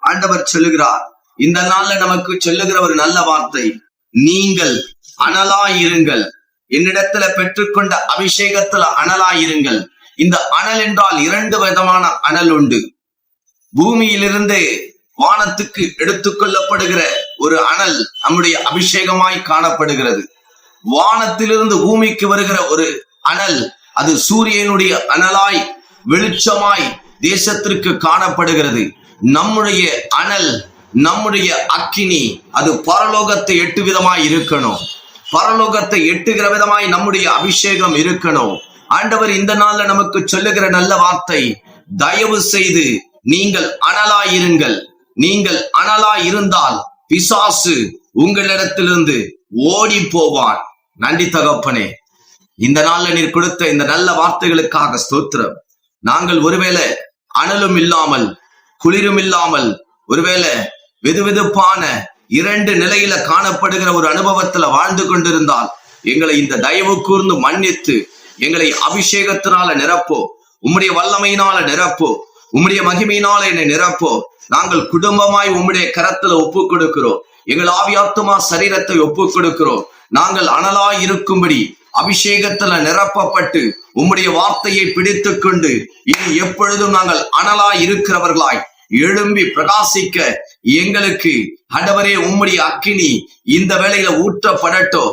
ஆண்டவர் சொல்லுகிறார். இந்த நாள்ல நமக்கு சொல்லுகிற ஒரு நல்ல வார்த்தை, நீங்கள் அனலாயிருங்கள். என்னிடத்துல பெற்றுக்கொண்ட அபிஷேகத்துல அனலாயிருங்கள். இந்த அனல் என்றால் 2 விதமான அனல் உண்டு. பூமியிலிருந்து வானத்துக்கு எடுத்துக்கொள்ளப்படுகிற ஒரு அனல் நம்முடைய அபிஷேகமாய் காணப்படுகிறது. வானத்திலிருந்து பூமிக்கு வருகிற ஒரு அனல், அது சூரியனுடைய அனலாய் வெளிச்சமாய் தேசத்திற்கு காணப்படுகிறது. நம்முடைய அனல், நம்முடைய அக்கினி, அது பரலோகத்தை 8 விதமாய் இருக்கணும். பரலோகத்தை எட்டுகிற விதமாய் நம்முடைய அபிஷேகம் இருக்கணும். ஆண்டவர் இந்த நாள்ல நமக்கு சொல்லுகிற நல்ல வார்த்தை, தயவு செய்து நீங்கள் அனலாயிருங்கள். நீங்கள் அனலாய் இருந்தால் பிசாசு உங்களிடத்திலிருந்து ஓடி போவான். நன்றி தகப்பனே, இந்த நாள்ல நீர் கொடுத்த இந்த நல்ல வார்த்தைகளுக்காக ஸ்தோத்திரம். நாங்கள் ஒருவேளை அனலும் இல்லாமல் குளிரும் இல்லாமல் ஒருவேளை வெதுவெதுப்பான 2 நிலையில காணப்படுகிற ஒரு அனுபவத்துல வாழ்ந்து கொண்டிருந்தால் எங்களை இந்த தயவு கூர்ந்து மன்னித்து எங்களை அபிஷேகத்தினால நிரப்போ, உம்முடைய வல்லமையினால நிரப்போ, உம்முடைய மகிமையினால என்னை நிரப்போ. நாங்கள் குடும்பமாய் உம்முடைய கரத்துல ஒப்பு கொடுக்கிறோம். எங்கள் ஆவியாத்துமா சரீரத்தை ஒப்பு கொடுக்கிறோம். நாங்கள் அனலாய் இருக்கும்படி அபிஷேகத்துல நிரப்பப்பட்டு உம்முடைய வார்த்தையை பிடித்து கொண்டு இனி எப்பொழுதும் நாங்கள் அனலாய் இருக்கிறவர்களாய் எழும்பி பிரகாசிக்க எங்களுக்கு ஆண்டவரே உம்முடைய அக்கினி இந்த வேளையில ஊற்றப்படட்டும்.